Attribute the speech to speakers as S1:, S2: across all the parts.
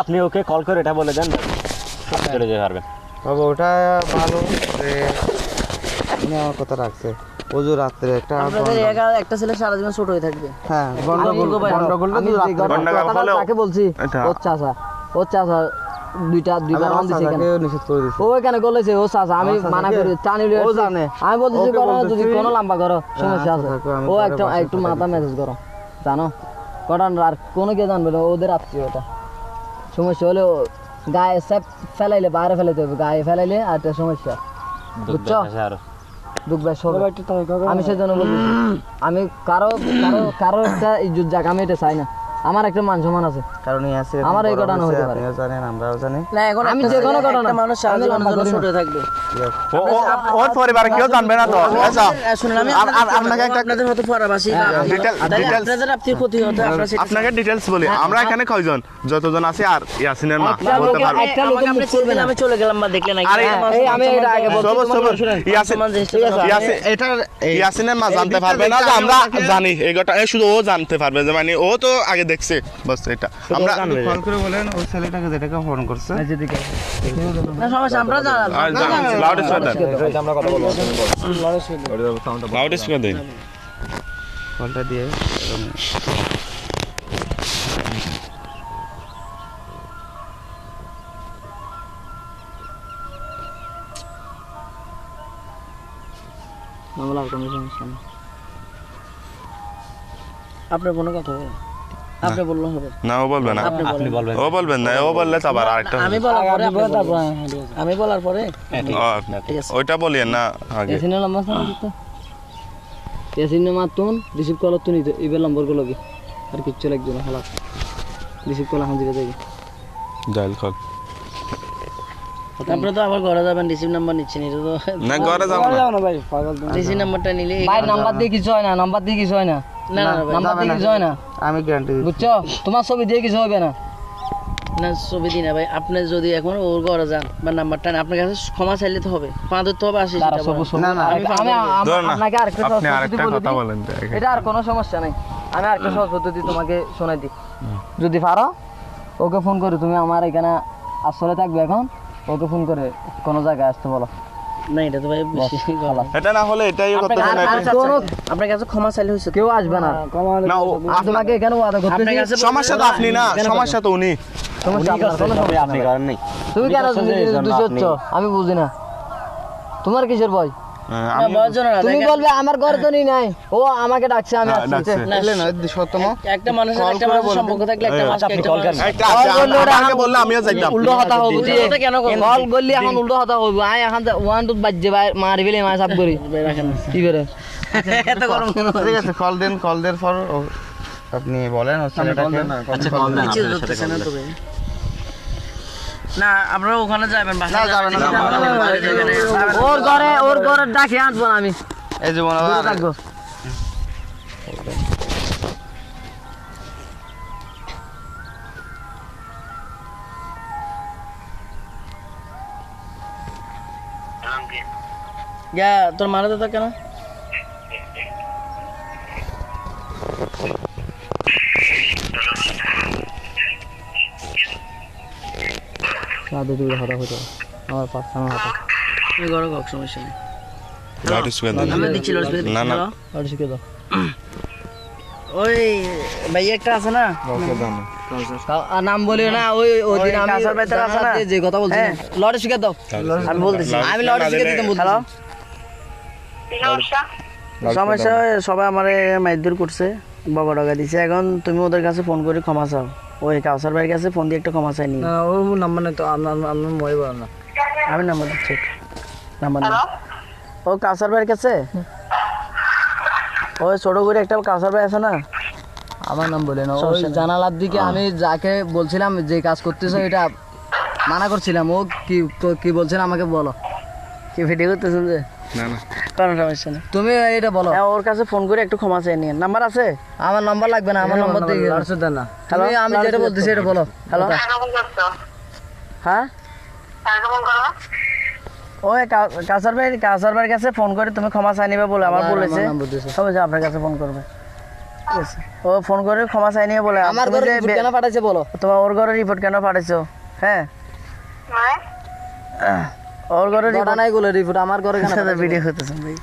S1: আপনি ওকে কল করে এটা বলে দেন, চলে যেতে পারবেন।
S2: বাবা ওটা ভালো আমার কথা রাখছে। ওজু রাত্রে
S3: একটা ছেলে সারা জীবন ছোট হয়ে থাকবে।
S2: হ্যাঁ গন্ডগোলটা
S3: বলছি দুইবার দিছে কেন নিষেধ করে দিছে ও কেন করেছে ও চাচা আমি মানা করি টানিলে ও জানে আমি বলতেছি করো যদি কোনো লম্বা করো সমস্যা আছে ও একটু মাথা মেসেজ করো জানো কটান আর কোনো কে জানবে না ওদের আত্মীয়তা সমস্যা হলে গায়ে সব ফেলাইলে বাইরে ফেলাইতে হবে গায়ে ফেলাইলে আর একটা সমস্যা বুঝছো দুঃখ ভাই সব আমি সেজন্য বলতেছি আমি কারো একটা ইজ্জত যাক আমি এটা চাই না আমার একটা মান সম্মান আছে কারণ আমার এই ঘটনা হতে পারে জানেন আমরাও জানি না এখন আমি যে কোনো ঘটনা মানুষ সারা জীবনের জন্য ছোট থাকবে
S2: ওর পরিবার কেউ জানবে না তো আচ্ছা
S3: শুনুন আমি আপনাকে একটা আপনাদের হতে পরাবাসী আপনাদের আপনি ক্ষতি হতে
S2: আপনাকে ডিটেইলস বলি আমরা এখানে কয়জন যতজন আছে আর ইয়াসিনের মা বলতে পারবে
S3: একটা লোক আপনি করবেন আমি চলে গেলাম বা দেখলেন নাকি আমি এটা আগে বলছি
S2: ইয়াসিন এটা ইয়াসিনের মা জানতে পারবে না যে আমরা জানি এই ঘটনা শুধু ও জানতে পারবে যে মানে ও তো আগে দেখছে বাস এটা আমরা কল করে বলেন ওই ছেলেটাকে যেটাকে ফোন করছে যেদিকে
S3: না সমস্যা আমরা জানালাম
S2: লাউড স্পিকার
S1: দেন আমরা কথা বলবো
S2: লাউড স্পিকার দেন কলটা দিয়ে
S3: মামলা কোনো সমস্যা নেই আপনার কোনো কথা হবে আপনি বললে হবে
S2: না ও বলবে না
S1: আপনি বলবেন
S2: ও বলবেন না ও বললে তো আবার আরেকটা
S3: আমি বলার পরে
S2: ঠিক আছে ওইটা বলিয়েন না আগে
S3: এসিনের নাম্বার দিতে এসিনের মাতুন রিসিভ কল তো নিতে ইবেল নম্বর গুলো কি আর কিচ্ছু লাগবে না হালা রিসিভ কল হান দিবে যাই
S2: ডায়াল কল
S3: তারপরে তো আবার ঘরে যাবেন রিসিভ নাম্বার নিচ্ছেন এটা তো
S2: না ঘরে যাব না
S3: ভাই পাগল রিসিভ নাম্বারটা নিলে ভাই নাম্বার দিয়ে কিছু হয় না নাম্বার দিয়ে কিছু হয় না না না নাম্বার দিয়ে কিছু হয় না আমি গ্যারান্টি দিচ্ছি বুঝছো তোমার ছবি দিয়ে কিছু হবে না না ছবি দিই না ভাই আপনি যদি এখন ওর ঘরে যান বা নাম্বারটা না আপনার কাছে ক্ষমা চাইলে তো হবে পাঁচ তো হবে আসে
S2: না না
S3: আমি আপনাকে আরেকটা
S2: কথা বলেন
S3: এটা আর কোনো সমস্যা নাই আমি আরেকটা সহজ পদ্ধতি তোমাকে শোনাই দিই যদি পারো ওকে ফোন করে তুমি আমার এখানে আসলে থাকবে এখন ওকে ফোন করে কোন জায়গায় আসতে বলো না এটা তো ভাই বেশি গলা
S2: এটা না হলে এটাই করতে না
S3: আপনার কাছে ক্ষমা চাইলে হইছে কেউ আসবে না
S2: না
S3: তোমাকে এখানে ওয়াদা করতেছি
S2: সমস্যা তো আপনি না সমস্যা তো উনি
S1: আপনি কারণ নেই
S3: তুমি কেন দুশোচ্ছ আমি বুঝি না তোমার কিসের ভয় তুমি বলবে আমার ঘরে তো নাই ও আমাকে ডাকছে আমি আসছি একটা মানুষের একটা মানুষের সম্পর্ক থাকলে একটা মাস আপনি কল করেন
S2: আমাকে বললে আমিও যাইতাম
S3: উল্টো কথা হবে যে কেন কল বললি এখন উল্টো কথা হবে আই এখন ওয়ান টু বাজে মারি ফেলে মাই সাফ করি কি করে এত গরম কেন ঠিক আছে কল দেন পর আপনি বলেন ও ছেলেটাকে আচ্ছা কল দেন আপনার সাথে কল দেন না আপনারা ওখানে যাবেন বাসা যাবেন না ওর ঘরে ডাকে আনবো আমি এই যে মনে হয় থাকবো যা তোর মারা তো কেন সাদে দুটো হাতা হতো আমার পাঁচ আমার হাতা এই গড় গক সমস্যা নেই
S2: লাউড স্পিকার দেন
S3: আমরা দিচ্ছি লাউড স্পিকার
S2: না না
S3: লাউড স্পিকার দাও ওই ভাই একটা আছে না নাম বলিও না ওই দিন আমি কাসার বাইতে আছে না যে কথা বলছি লাউড স্পিকার দাও আমি বলতেছি আমি লাউড স্পিকার দিতে বলতেছি সমস্যা সবাই আমারে মাইদুর করছে বাবা টাকা দিছে এখন তুমি ওদের কাছে ফোন করে ক্ষমা চাও ওই কাউসার ভাইয়ের কাছে ফোন দিয়ে একটা ক্ষমা চাই নি ও নাম্বার নেই তো আমি মই বল না আমি নাম্বার দিচ্ছি নাম্বার না ও কাউসার ভাইয়ের কাছে ওই ছোট করে একটা কাউসার ভাই আছে না আমার নাম বলে না ওই জানালার দিকে আমি যাকে বলছিলাম যে কাজ করতেছো এটা মানা করছিলাম ও কি বলছিল আমাকে বলো কি ভিডিও করতেছেন যে
S2: না না
S3: কোনো সমস্যা নেই তুমি এটা বলো ওর কাছে ফোন করে একটু ক্ষমা চাই নিয়ে নাম্বার আছে আমার নাম্বার লাগবে না আমার নাম্বার দিয়ে দেন না হ্যালো আমি যেটা বলতেছি এটা বলো হ্যালো হ্যাঁ ওই কাসার ভাইয়ের কাছে ফোন করে তুমি ক্ষমা চাই নিবে বলে আমার বলেছে সবাই আপনার কাছে ফোন করবে ও ফোন করে ক্ষমা চাই নিয়ে বলে আমার ঘরে রিপোর্ট কেন পাঠাইছে বলো, তোমার ওর ঘরে রিপোর্ট কেন পাঠাইছো? হ্যাঁ ওর ঘরে রিপোর্ট নাই বলে রিপোর্ট আমার ঘরে কেন ভিডিও করতেছেন ভাই?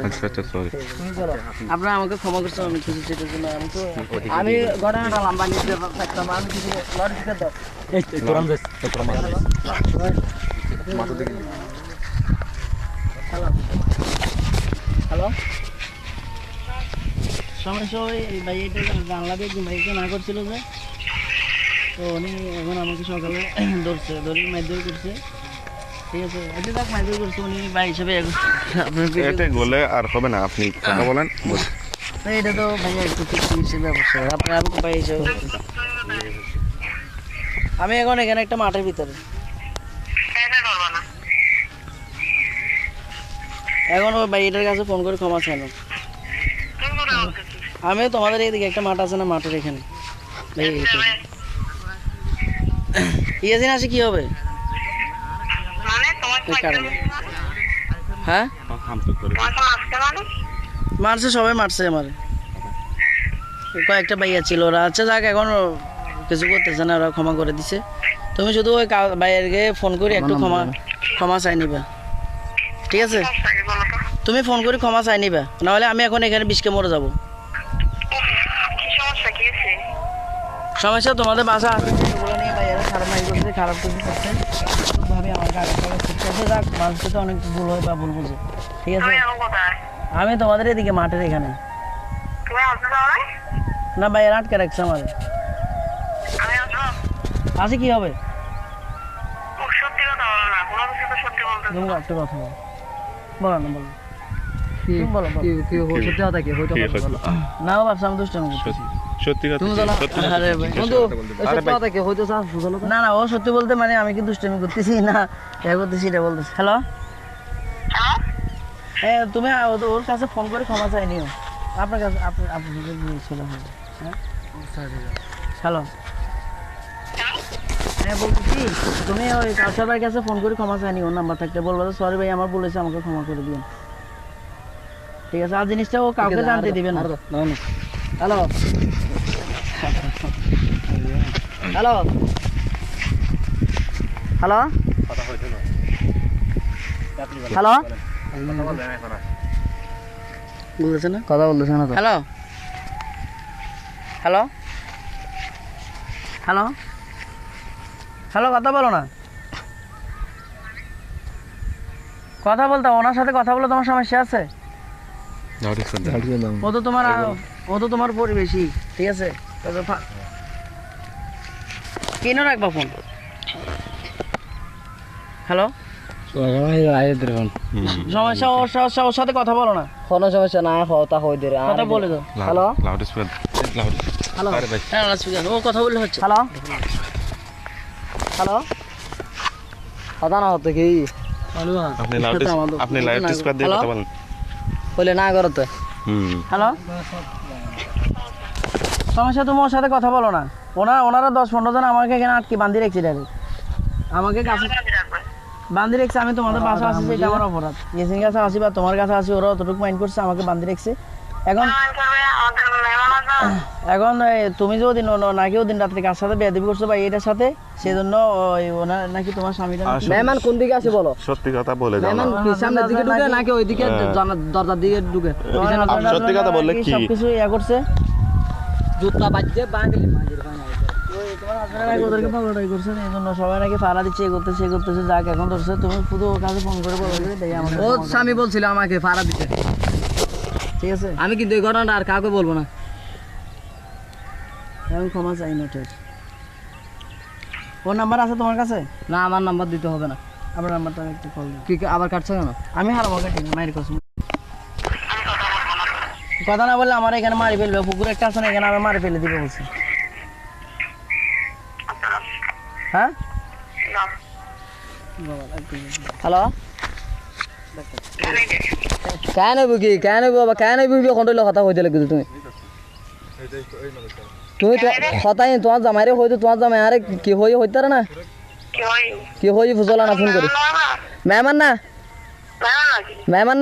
S1: আচ্ছা সরি
S3: আপনারা আমাকে ক্ষমা করছেন, আমি কিছু সেটার জন্য আমি ঘটনাটা লম্বা নিতে পারতাম, আমি কিছু লড়ি দিতে দাও।
S1: এই তোরাম যাস তোরাম মাথা দেখি।
S3: হ্যালো সমস্যা ওই ভাই এটা জানলা দিয়ে ভাইকে না করছিল যে, তো উনি এখন আমাকে সকালে ধরছে, ধরে মাইদুর করছে। ঠিক আছে আচ্ছা যাক মাইদুর করছে উনি ভাই হিসেবে
S2: এটা গলে আর হবে না, আপনি কথা বলেন।
S3: এটা তো ভাইয়া একটু হিসেবে ব্যবস্থা আপনার আমি ভাই হিসেবে। আমি এখন এখানে একটা মাঠের ভিতরে, এখন ওই ভাইটার কাছে ফোন করে ক্ষমা চাইলাম। আমি তোমাদের এইদিকে একটা মাঠ আছে না, মাঠের এখানে ইয়াসিন আসে কি হবে? হ্যাঁ মারছে, সবাই মারছে আমার, কয়েকটা ভাইয়া ছিল ওরা। আচ্ছা যাক এখন কিছু করতেছে না, ওরা ক্ষমা করে দিছে। তুমি শুধু ওই ভাইয়ারকে ফোন করে একটু ক্ষমা চাই নিবা, ঠিক আছে? তুমি ফোন করে ক্ষমা চাই নিবা, নাহলে আমি এখন এখানে বিষকে মরে যাবো। সমস্যা তোমাদের বাসা আছে বলে নিয়ে ভাইয়ারা খারাপ নাই করছে, খারাপ কিছু করছে ভাবে আমার গাড়ি করছে। যাক মানুষকে তো অনেক ভুল হয় বা ভুল বুঝে, ঠিক আছে? আমি তোমাদের এদিকে মাঠের এখানে না, ভাইয়ারা আটকে রাখছে আমার। আসে কি হবে? তুমি একটা কথা বলো, বলো না বলো না ভাবছি আমি দুষ্টামি করতেছি।
S2: সত্যি কথা
S3: না না ও সত্যি বলতে মানে আমি কি দুষ্টামি করতেছি না করতেছি এটা বলতেছি। হ্যালো হ্যাঁ তুমি ওর কাছে ফোন করে ক্ষমা চাই নিও, আপনার কাছে হ্যালো হ্যাঁ বলতেছি তুমি ওই কাউসার ভাইয়ের কাছে ফোন করে ক্ষমা চাই নিও, ওর নাম্বার থাকতে বলবো সরি ভাই আমার বলেছে আমাকে ক্ষমা করে দিন, ঠিক আছে? আর জিনিসটা ও কাউকে জানতে দিবেন না। হ্যালো হ্যালো হ্যালো হ্যালো বলতেছে না, কথা বলতেছে না। হ্যালো হ্যালো হ্যালো হ্যালো কথা বলো না, কথা বলতে ওনার সাথে কথা বলে তোমার সমস্যা আছে? ও তো তোমার পরিবেশী, ঠিক আছে? কেন রাখবা ফোন? হ্যালো সমস্যা ওর সাথে কথা বলো না, কোনো সমস্যা না কথা বলে দাও। হ্যালো হ্যালো ও কথা বললে হচ্ছে। হ্যালো হ্যালো কথা না হতো কি
S2: আপনি লাউড স্পিকার দিয়ে কথা বলেন
S3: বলে না করতে। হ্যালো সমস্যা তুমি ওর সাথে কথা বলো না, ওনারা 10-15 জন আমাকে এখানে আটকে বান্ধি রেখেছি, ডাইরেক্ট আমাকে কাছে বান্ধি রেখেছে। আমি তোমাদের বাসা আসি সেটা আমার অপরাধ, ইয়াসিন কাছে আসি বা তোমার কাছে আসি, ওরা অতটুকু মাইন্ড করছে আমাকে বান্ধি রেখেছে। এখন তুমি যে ওদিন নাকি ওদিন রাত্রে কার সাথে বেয়াদবি করছো বা এটার সাথে, সেজন্য ওনার নাকি তোমার স্বামীটা মেহমান কোন দিকে আছে বলো?
S2: সত্যি কথা বলে দাও,
S3: মেহমান কি সামনের দিকে ঢুকে নাকি ওইদিকে দরজার দিকে ঢুকে?
S2: সত্যি কথা বললে কি
S3: সবকিছু ইয়া করছে, জুতা বাজছে বাঙালি মাঝের বাঙালি তোমার হাজবেন্ড ওদেরকে পাগলাটাই করছে, এই জন্য সবাই নাকি ফাড়া দিচ্ছে, এ করতেছে যাক এখন ধরছে। তুমি শুধু ওর কাছে ফোন করে বলো যে আমাকে, ও স্বামী বলছিল আমাকে ফাড়া দিতে, ঠিক আছে? আমি কিন্তু এই ঘটনাটা আর কাউকে বলবো না, আমি ক্ষমা চাই না। ঠিক ওর নাম্বার আছে তোমার কাছে? না আমার নাম্বার দিতে হবে না, আপনার নাম্বারটা একটু কল দিন। কি আবার কাটছো কেন? আমি হারাবো ঠিক না মায়ের কাছে কথা না বললে আমার এখানে মারি ফেলবে, পুকুর একটা আছে না এখানে আমি মারি ফেলে দিবে বলছে। হ্যাঁ হ্যালো কেন বুকি কেন বাবা কেন বুকি কন্ট্রোল কথা কইতে লাগবে তুমি কথাই তোমার জামাইরে হয়তো তোমার জামাই আরে কি হই হইতারে না কি হই ফুসলা না ফোন করে মেহমান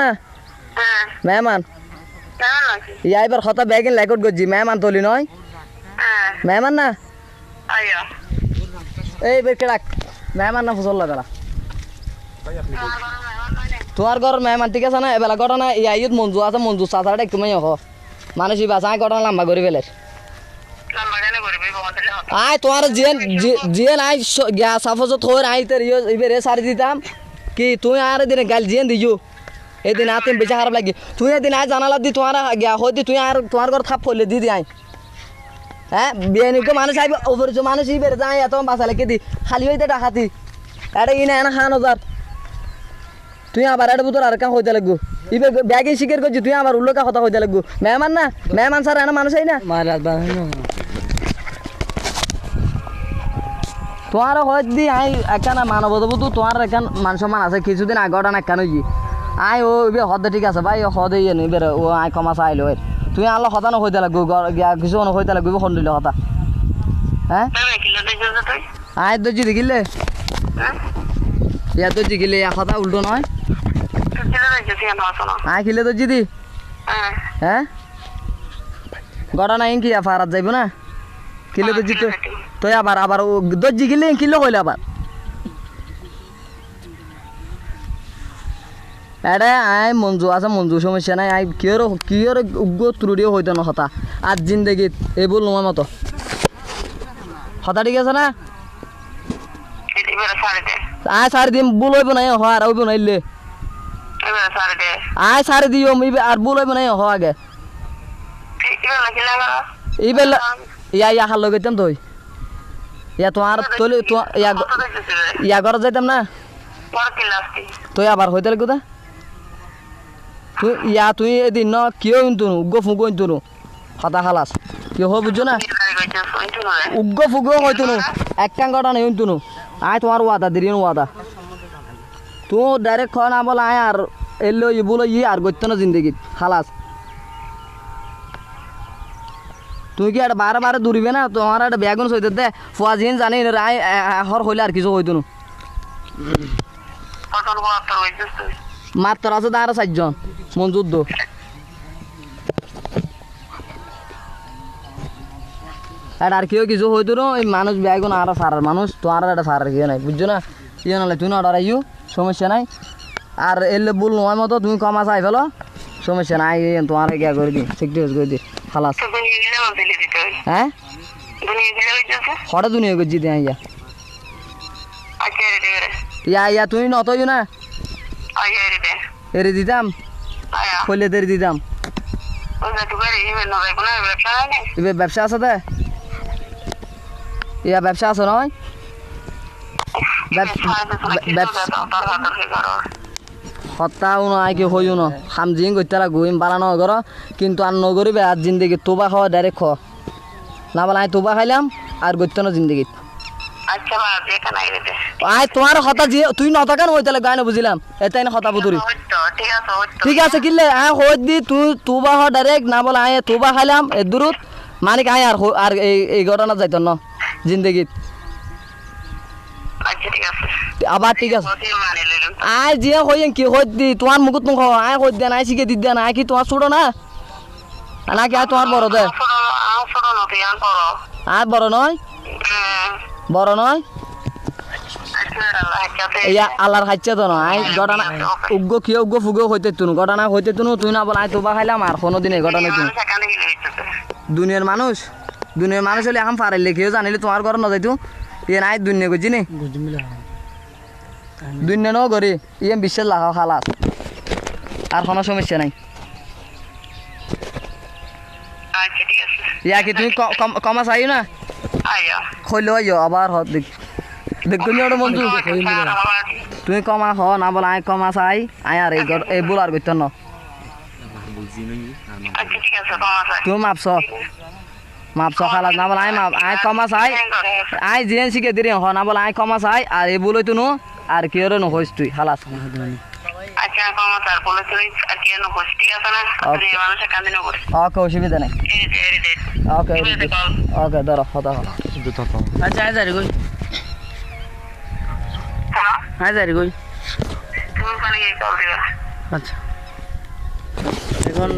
S3: না মেহমান ইয়া এবার কথা ব্যাগিন লাইকট গজি মেহমান তলি নয় মেহমান না এই বের কেডাক মেহমান না ফসল লাগা তোমার ঘর মেহমান ঠিক আছে না এবেলা ঘটনা ইয়া ইয়ত মঞ্জু আছে মঞ্জু চাচারা একটু মাই হো মানুষ বাসা ঘটনা লম্বা করে ফেলে আয় তোমার জিয়েন আই গিয়া সাফজত হয়ে আই তোর এবারে সারি দিতাম কি তুই আর দিনে গাল জিয়েন দিজু এদিন আর তুমি বেশি খারাপ লাগি তুই এদিন আয় জানালা দি তোমার গিয়া হইতে তুই আর তোমার ঘর থাপ ফলে দি আই হ্যাঁ বিয়ানিকে মানুষ আইবে ওপরে মানুষ ইবেরে যাই এত বাসা লাগে দি খালি হইতে ডাকাতি এটা ইনা এনা খান হাজার তুই আবার এটা বুতর আর কাম হইতে লাগবো ইবে ব্যাগে শিকার করছি তুই আবার উল্লেখা কথা হইতে লাগবো মেহমান না মেহমান স্যার এনা মানুষ আই না তোমার হয়তো আই একান মানব দেবো তো তোমার এখান মান সম্মান আছে কিছুদিন আগে ওটা না কেন আই ও এবার হদে ঠিক আছে ভাই হদে ইয়ে নেই বেরো ও আই কমাস আইলো তুই আল্লাহ হতা না হইতে লাগবো কিছু হইতে লাগবো ফোন দিলে হতা হ্যাঁ আয় দর্জি দেখিলে ইয়া দর্জি গিলে এক কথা উল্টো নয় আয় খিলে দর্জি দি হ্যাঁ গড়া নাই কি ফারাত যাইব না কিলে দর্জি তো তুই আবার আবার দর্জি গিলে কিলো কইলে আবার এটা আই মঞ্জু আছে মঞ্জু সমস্যা নাই আই কিয়র উগ্র ত্রুটিও হইতো না হতা আজ জিন্দগিত এই বল তোমার মতো হতা ঠিক আছে না আয় সারি দিম বুল হইব নাই হ আর হইব নাইলে আয় সারি দিও আর বুল হইব নাই হ আগে এইবেলা ইয়া ইয়া হাল লগাইতাম তো ইয়া তোমার তলে ইয়া ঘর যাইতাম না তুই আবার হইতে লাগতো তুই ইয়া তুই এদিন ন কিয় কিন্তু উগ্র ফুগো কিন্তু হতা খালাস কি হয় বুঝছো না উগ্র ফুগো হয়তো একটা ঘটা নেই কিন্তু আয় তোমার ওয়াদা দিন ওয়াদা তুই ডাইরেক্ট খাওয়া না বলে আয় আর এলো ই বলো ই আর করতো না জিন্দগিত খালাস তুই কি একটা বারে বারে দূরিবে না তোমার একটা ব্যাগুন সইতে দে ফুয়া জিন জানি রায় হর হইলে আর কিছু হইতো না মাত্র আছে তার 4 জন মন যুদ্ধ আর কেউ কিছু হইতো না ওই মানুষ ব্যাগুন আর সারার মানুষ তোমার একটা সারার কেউ নাই বুঝছো না ইয়ে নাহলে তুই না অর্ডার আইও সমস্যা নাই আর এলে বল নয় মতো তুমি কমা চাই ফেলো সমস্যা নাই তোমার গিয়া করে দিই সিকিউরিটি করে দিই খালাস হ্যাঁ হঠাৎ দুনিয়া করছি দিয়ে ইয়া ইয়া ইয়া তুমি নতই না এরে দিতাম কইলে দেরি দিতাম এবার ব্যবসা আছে দে ইয়া ব্যবসা আছে নয় সপ্তাহ আই কি হইও ন খামজিং করতে লাগবো বানানো কর কিন্তু আর নগরিবে আর জিন্দগি তোবা খাওয়া ডাইরেক্ট খাওয়া না বলে আই তোবা খাইলাম আর করতে না জিন্দগিত আয় তোমার হতা যে তুই নতাকান হইতে লাগে গায় বুঝিলাম এটাই না হতা বুতুরি ঠিক আছে কিনলে আয় হই দি তুই তোবা হ ডাইরেক্ট না বলে আয় তোবা খাইলাম এ দূরত মানে আয় আর এই ঘটনা যাইত না জিন্দগিত আবার ঠিক আছে আয় যে হই কি হই দি তোমার মুকুত মুখ আয় হই দেন আয় শিখে দিদ দেন আয় কি তোমার ছোট না নাকি আয় তোমার বড় দে আর বড় নয় বড় নয় ইয়া আল্লাহর হাইচ্ছে তো নয় ঘটনা উগ্র কি উগ্র ফুগো হইতে তুন ঘটনা হইতে তুই না বল আয় তোবা খাইলাম আর কোনোদিন এই ঘটনা তুই দুনিয়ার মানুষ হলে এখন পারাইলে কেউ জানিলে তোমার ঘর না যাইতো ইয়ে নাই দুনিয়া করছি নি দুনিয়া ন করি ইয়ে বিশ্বাস লাগাও খালাস আর কোনো সমস্যা নাই ইয়া কি তুমি কমা চাই না খইলে আইও আবার দেখ দেখুন বন্ধু তুমি কমা হ না বলে আয় কমা চাই আয় আর এই বল আর করতে ন তুমি মাপছ খালাস না বলে আয় কমা চাই আয় জিএন শিখে দিলি হ না বলে আয় কমা চাই আর এই বলে তুনো আর কি ওরে নহইস তুই খালাস ওকে অসুবিধা নেই ওকে ওকে ধরো হতা আচ্ছা আয় যারি গই আয় যারি গই আচ্ছা এখন